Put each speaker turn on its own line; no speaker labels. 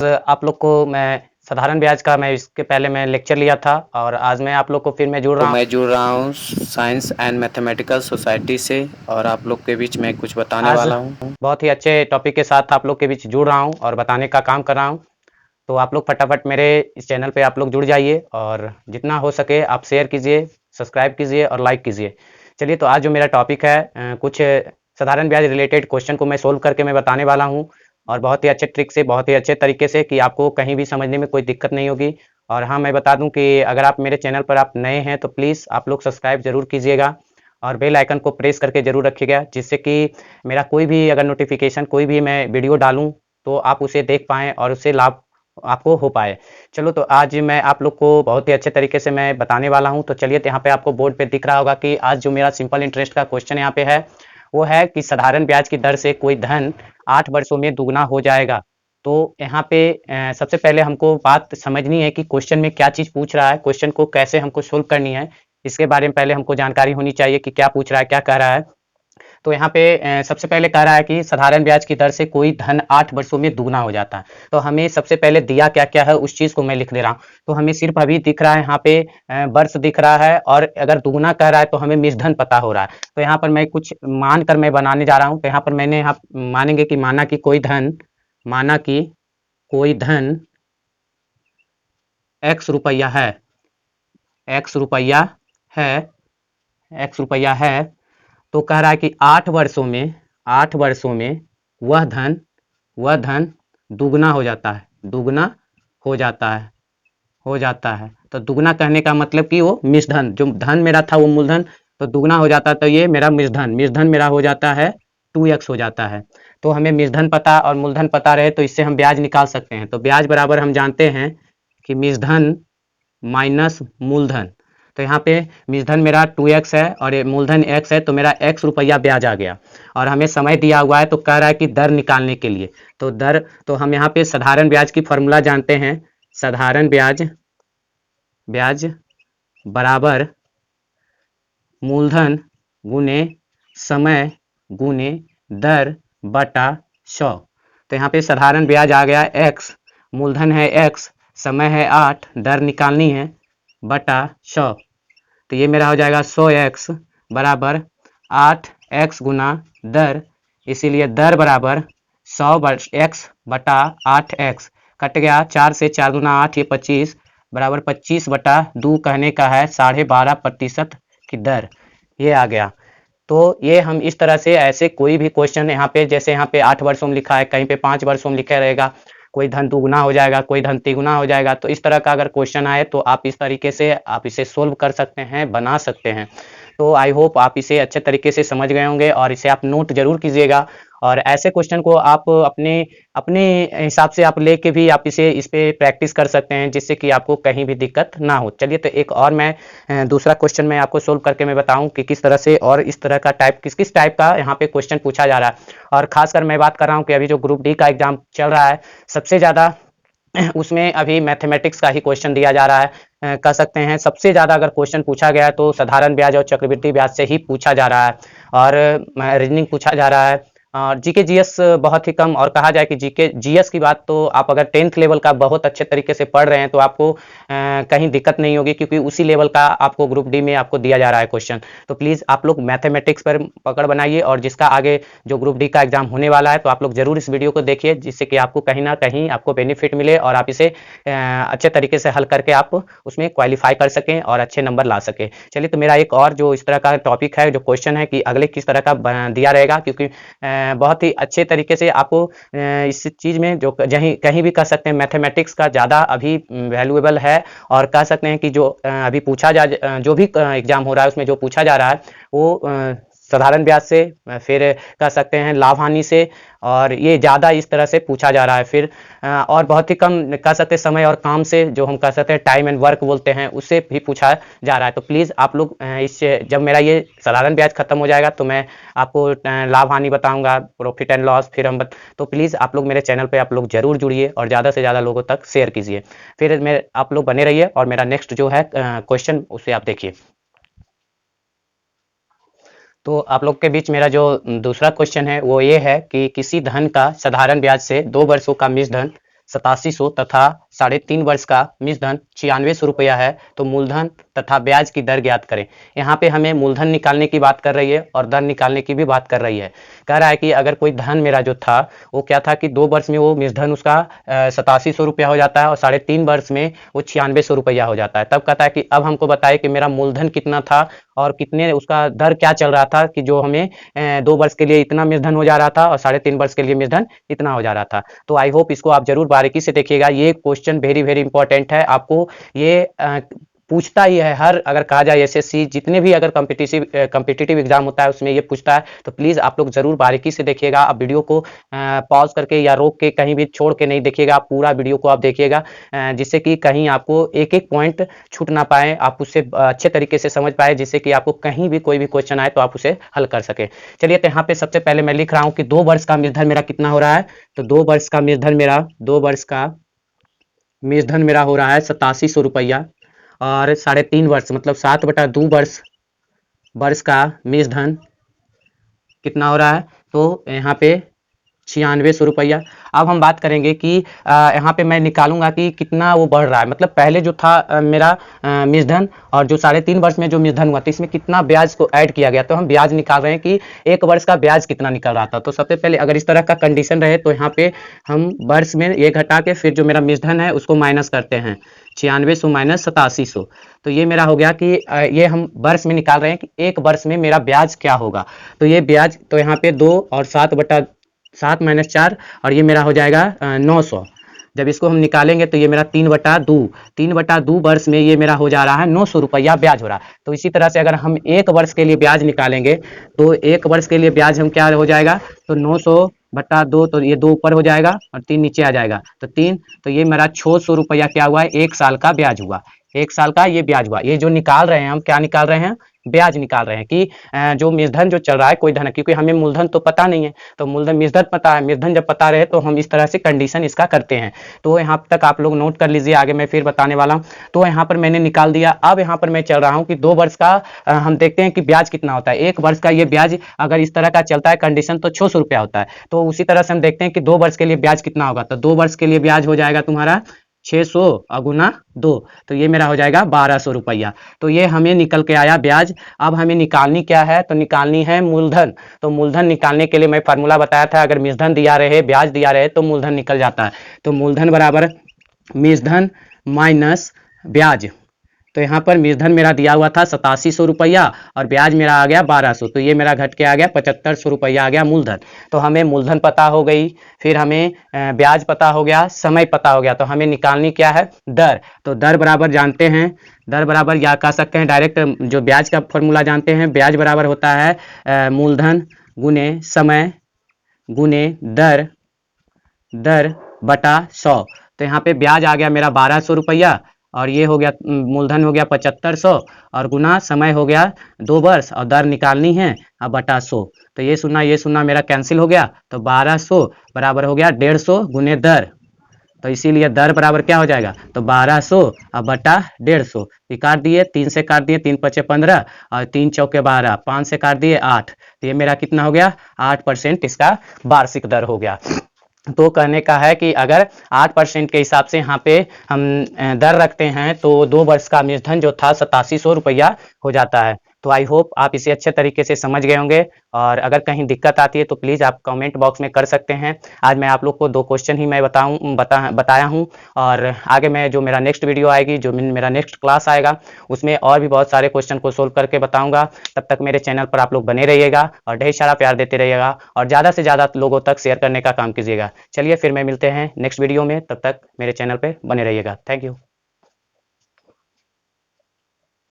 आप लोग को मैं साधारण ब्याज का इसके पहले मैं लेक्चर लिया था और आज मैं आप लोग को फिर मैं जुड़
तो
रहा हूँ।
मैं जुड़ रहा हूँ साइंस एंड मैथमेटिकल सोसाइटी से और आप लोग के बीच में कुछ बताने
आज
वाला हूँ।
बहुत ही अच्छे टॉपिक के साथ आप लोग के बीच जुड़ रहा हूँ और बताने का काम कर रहा हूँ। तो आप लोग फटाफट मेरे इस चैनल पे आप लोग जुड़ जाइए और जितना हो सके आप शेयर कीजिए, सब्सक्राइब कीजिए और लाइक कीजिए। चलिए तो आज जो मेरा टॉपिक है कुछ साधारण ब्याज रिलेटेड क्वेश्चन को मैं सोल्व करके मैं बताने वाला हूँ और बहुत ही अच्छे ट्रिक से, बहुत ही अच्छे तरीके से कि आपको कहीं भी समझने में कोई दिक्कत नहीं होगी। और हाँ, मैं बता दूं कि अगर आप मेरे चैनल पर आप नए हैं तो प्लीज़ आप लोग सब्सक्राइब ज़रूर कीजिएगा और बेल आइकन को प्रेस करके ज़रूर रखिएगा, जिससे कि मेरा कोई भी अगर नोटिफिकेशन कोई भी मैं वीडियो डालूं तो आप उसे देख पाएँ और उससे लाभ आपको हो पाए। चलो तो आज मैं आप लोग को बहुत ही अच्छे तरीके से मैं बताने वाला हूँ। तो चलिए, तो यहाँ पे आपको बोर्ड पे दिख रहा होगा कि आज जो मेरा सिंपल इंटरेस्ट का क्वेश्चन यहाँ पे है वो है कि साधारण ब्याज की दर से कोई धन 8 वर्षों में दुगना हो जाएगा। तो यहाँ पे सबसे पहले हमको बात समझनी है कि क्वेश्चन में क्या चीज़ पूछ रहा है, क्वेश्चन को कैसे हमको सोल्व करनी है, इसके बारे में पहले हमको जानकारी होनी चाहिए कि क्या पूछ रहा है, क्या कह रहा है। तो यहाँ पे सबसे पहले कह रहा है कि साधारण ब्याज की दर से कोई धन 8 वर्षों में दुगना हो जाता है। तो हमें सबसे पहले दिया क्या-क्या है उस चीज़ को मैं लिख दे रहा हूँ। तो हमें सिर्फ अभी दिख रहा है यहाँ पे वर्ष दिख रहा है और अगर दुगना कह रहा है तो हमें मूलधन पता हो रहा है। तो यहाँ पर मैं कुछ मान कर मैं बनाने जा रहा हूँ। तो यहाँ पर मैंने यहाँ मानेंगे कि माना कि कोई धन एक्स रुपया है, एक्स रुपया है, एक्स रुपया है। तो कह रहा है कि 8 वर्षों में वह धन वह धन दुगना हो जाता है, दुगना हो जाता है, हो जाता है। तो दुगना कहने का मतलब कि वो मिश्रधन, जो धन मेरा था वो मूलधन, तो दुगना हो जाता है तो ये मेरा मिश्रधन मेरा हो जाता है 2x हो जाता है। तो हमें मिश्रधन पता और मूलधन पता रहे तो इससे हम ब्याज निकाल सकते हैं। तो ब्याज बराबर हम जानते हैं कि मिश्रधन माइनस मूलधन। तो यहाँ पे मूलधन मेरा 2x है और ये मूलधन x है, तो मेरा x रुपया ब्याज आ गया और हमें समय दिया हुआ है तो कह रहा है कि दर निकालने के लिए। तो दर, तो हम यहाँ पे साधारण ब्याज की फॉर्मूला जानते हैं। साधारण ब्याज बराबर मूलधन गुने समय गुने दर बटा 100। तो यहाँ पे साधारण ब्याज आ गया x, मूलधन है x, समय है 8, दर निकालनी है बटा 100। तो ये मेरा हो जाएगा 100x बराबर 8x गुना दर, इसीलिए दर बराबर 100x बटा 8x। कट गया, 4 से 4 गुना 8, ये 25 बराबर 25 बटा 2 कहने का है 12.5% की दर, ये आ गया। तो ये हम इस तरह से ऐसे कोई भी क्वेश्चन यहाँ पे, जैसे यहाँ पे 8 वर्षों में लिखा है, कहीं पे 5 वर्षों में लिखा रहेगा, कोई धन दुगुना हो जाएगा, कोई धन तिगुना हो जाएगा। तो इस तरह का अगर क्वेश्चन आए तो आप इस तरीके से आप इसे सोल्व कर सकते हैं, बना सकते हैं। तो आई होप आप इसे अच्छे तरीके से समझ गए होंगे और इसे आप नोट जरूर कीजिएगा और ऐसे क्वेश्चन को आप अपने अपने हिसाब से आप लेके भी आप इस पे प्रैक्टिस कर सकते हैं, जिससे कि आपको कहीं भी दिक्कत ना हो। चलिए, तो एक और मैं दूसरा क्वेश्चन मैं आपको सोल्व करके मैं बताऊं कि किस तरह से और इस तरह का टाइप किस किस टाइप का यहाँ पे क्वेश्चन पूछा जा रहा है। और खासकर मैं बात कर रहा हूँ कि अभी जो ग्रुप डी का एग्जाम चल रहा है, सबसे ज़्यादा उसमें अभी मैथमेटिक्स का ही क्वेश्चन दिया जा रहा है। कह सकते हैं सबसे ज़्यादा अगर क्वेश्चन पूछा गया है तो साधारण ब्याज और चक्रवृद्धि ब्याज से ही पूछा जा रहा है और रीजनिंग पूछा जा रहा है और जीके जीएस बहुत ही कम। और कहा जाए कि जीके जीएस की बात तो आप अगर 10th लेवल का बहुत अच्छे तरीके से पढ़ रहे हैं तो आपको कहीं दिक्कत नहीं होगी, क्योंकि उसी लेवल का आपको ग्रुप डी में आपको दिया जा रहा है क्वेश्चन। तो प्लीज़ आप लोग मैथमेटिक्स पर पकड़ बनाइए और जिसका आगे जो ग्रुप डी का एग्जाम होने वाला है तो आप लोग जरूर इस वीडियो को देखिए, जिससे कि आपको कहीं ना कहीं आपको बेनिफिट मिले और आप इसे अच्छे तरीके से हल करके आप उसमें क्वालिफाई कर सकें और अच्छे नंबर ला सकें। चलिए, तो मेरा एक और जो इस तरह का टॉपिक है, जो क्वेश्चन है कि अगले किस तरह का दिया रहेगा, क्योंकि बहुत ही अच्छे तरीके से आपको इस चीज़ में जो कहीं कहीं भी कर सकते हैं, मैथमेटिक्स का ज़्यादा अभी वैल्यूएबल है। और कह सकते हैं कि जो अभी जो भी एग्जाम हो रहा है उसमें जो पूछा जा रहा है वो साधारण ब्याज से, फिर कह सकते हैं लाभ हानि से, और ये ज़्यादा इस तरह से पूछा जा रहा है। फिर और बहुत ही कम कह सकते हैं समय और काम से, जो हम कह सकते हैं टाइम एंड वर्क बोलते हैं, उससे भी पूछा जा रहा है। तो प्लीज़ आप लोग जब मेरा ये साधारण ब्याज खत्म हो जाएगा तो मैं आपको लाभ हानि बताऊंगा, प्रॉफिट एंड लॉस, फिर तो प्लीज़ आप लोग मेरे चैनल पे आप लोग जरूर जुड़िए और ज़्यादा से ज़्यादा लोगों तक शेयर कीजिए। फिर मेरे आप लोग बने रहिए और मेरा नेक्स्ट जो है क्वेश्चन उसे आप देखिए। तो आप लोग के बीच मेरा जो दूसरा क्वेश्चन है वो ये है कि किसी धन का साधारण ब्याज से 2 वर्षों का मिश्र धन 8700 तथा 3.5 वर्ष का मिश्रधन 9600 रुपया है, तो मूलधन तथा ब्याज की दर ज्ञात करें। यहाँ पे हमें मूलधन निकालने की बात कर रही है और दर निकालने की भी बात कर रही है। कह रहा है कि अगर कोई धन मेरा जो था वो क्या था कि 2 वर्ष में वो मिश्रधन उसका 8700 रुपया हो जाता है और 3.5 वर्ष में वो 9600 रुपया हो जाता है। तब कहता है कि अब हमको बताए कि मेरा मूलधन कितना था और कितने उसका दर क्या चल रहा था कि जो हमें 2 वर्ष के लिए इतना मिश्रधन हो जा रहा था और 3.5 वर्ष के लिए मिश्रधन इतना हो जा रहा था। तो आई होप इसको आप जरूर बारीकी से देखिएगा। ये क्वेश्चन वेरी वेरी इंपॉर्टेंट है। आपको ये पूछता ही है हर, अगर कहा जाए एसएससी जितने भी अगर कॉम्पिटिटिव एग्जाम होता है उसमें ये पूछता है। तो प्लीज आप लोग जरूर बारीकी से देखिएगा। आप वीडियो को पॉज करके या रोक के कहीं भी छोड़ के नहीं देखिएगा, आप पूरा वीडियो को आप देखिएगा, जिससे कि कहीं आपको एक एक पॉइंट छूट ना पाए, आप उससे अच्छे तरीके से समझ पाए, जिससे कि आपको कहीं भी कोई भी क्वेश्चन आए तो आप उसे हल कर सके। चलिए, तो यहाँ पे सबसे पहले मैं लिख रहा हूँ कि 2 वर्ष का मिश्रधन मेरा कितना हो रहा है। तो 2 वर्ष का मिश्रधन मेरा हो रहा है 8700 रुपया और 3.5 वर्ष मतलब 7/2 वर्ष का मिश्रधन कितना हो रहा है। तो यहाँ पे 9600 रुपया। अब हम बात करेंगे कि यहाँ पे मैं निकालूंगा कि कितना वो बढ़ रहा है, मतलब पहले जो था मेरा मिश्रधन और जो 3.5 वर्ष में जो मिश्रधन हुआ तो इसमें कितना ब्याज को ऐड किया गया। तो हम ब्याज निकाल रहे हैं कि 1 वर्ष का ब्याज कितना निकल रहा था। तो सबसे पहले अगर इस तरह का कंडीशन रहे तो यहाँ पे हम वर्ष में ये घटा के फिर जो मेरा मिश्रधन है उसको माइनस करते हैं, 9600 माइनस 8700। तो ये मेरा हो गया कि ये हम वर्ष में निकाल रहे हैं कि 1 वर्ष में मेरा ब्याज क्या होगा। तो ये ब्याज तो यहाँ पे 2 और 7 माइनस 4 और ये मेरा हो जाएगा 900। जब इसको हम निकालेंगे तो ये मेरा 3/2 वर्ष में ये मेरा हो जा रहा है 900 रुपया ब्याज हो रहा है। तो इसी तरह से अगर हम 1 वर्ष के लिए ब्याज निकालेंगे तो 1 वर्ष के लिए ब्याज हम क्या हो जाएगा, तो 900/2, तो ये 2 ऊपर हो जाएगा और 3 नीचे आ जाएगा, तो 3, तो ये मेरा 600 रुपया क्या हुआ है, 1 साल का ब्याज हुआ। 1 साल का ये ब्याज हुआ। ये जो निकाल रहे हैं हम, क्या निकाल रहे हैं, ब्याज निकाल रहे हैं कि जो मिश्रधन जो चल रहा है कोई धन, क्योंकि हमें मूलधन तो पता नहीं है, तो मूलधन मिश्रधन पता है, मिश्रधन जब पता रहे तो हम इस तरह से कंडीशन इसका करते हैं। तो यहाँ तक आप लोग नोट कर लीजिए, आगे मैं फिर बताने वाला हूँ। तो यहाँ पर मैंने निकाल दिया। अब यहाँ पर मैं चल रहा हूँ कि 2 वर्ष का हम देखते हैं कि ब्याज कितना होता है। 1 वर्ष का ये ब्याज अगर इस तरह का चलता है कंडीशन तो 600 रुपया होता है। तो उसी तरह से हम देखते हैं कि 2 वर्ष के लिए ब्याज कितना होगा। तो 2 वर्ष के लिए ब्याज हो जाएगा तुम्हारा 600 गुना 2, तो ये मेरा हो जाएगा 1200 रुपया। तो ये हमें निकल के आया ब्याज। अब हमें निकालनी क्या है, तो निकालनी है मूलधन। तो मूलधन निकालने के लिए मैं फार्मूला बताया था, अगर मिश्रधन दिया रहे, ब्याज दिया रहे तो मूलधन निकल जाता है। तो मूलधन बराबर मिश्रधन माइनस ब्याज। तो यहाँ पर मिश्रधन मेरा दिया हुआ था 8700 रुपया और ब्याज मेरा आ गया 1200, तो ये मेरा घट के आ गया 7500 रुपया आ गया मूलधन। तो हमें मूलधन पता हो गई, फिर हमें ब्याज पता हो गया, समय पता हो गया। तो हमें निकालनी क्या है, दर। तो दर बराबर जानते हैं, दर बराबर या कह सकते हैं डायरेक्ट जो ब्याज का फॉर्मूला जानते हैं, ब्याज बराबर होता है मूलधन गुने समय गुने दर बटा 100। तो यहाँ पे ब्याज आ गया मेरा 1200 रुपया और ये हो गया मूलधन हो गया 7500 और गुना समय हो गया 2 वर्ष और दर निकालनी है अब बटा 100। तो ये सुना मेरा कैंसिल हो गया। तो 1200 बराबर हो गया 150 गुने दर। तो इसीलिए दर बराबर क्या हो जाएगा, तो 1200 अब बटा 150। काट दिए, 3 से काट दिए, 3 × 5 = 15 और 3 × 4 = 12, 5 से काट दिए 8। तो ये मेरा कितना हो गया, 8% इसका वार्षिक दर हो गया। तो कहने का है कि अगर 8% के हिसाब से यहाँ पे हम दर रखते हैं तो 2 वर्ष का मिश्रधन जो था 8700 रुपया हो जाता है। तो आई होप आप इसे अच्छे तरीके से समझ गए होंगे और अगर कहीं दिक्कत आती है तो प्लीज़ आप कमेंट बॉक्स में कर सकते हैं। आज मैं आप लोग को 2 क्वेश्चन ही मैं बताया हूँ और आगे मैं जो मेरा नेक्स्ट वीडियो आएगी, जो मेरा नेक्स्ट क्लास आएगा, उसमें और भी बहुत सारे क्वेश्चन को सोल्व करके बताऊँगा। तब तक मेरे चैनल पर आप लोग बने रहिएगा और ढेर सारा प्यार देते रहिएगा और ज़्यादा से ज़्यादा लोगों तक शेयर करने का काम कीजिएगा। चलिए फिर मैं मिलते हैं नेक्स्ट वीडियो में, तब तक मेरे चैनल पर बने रहिएगा। Thank you.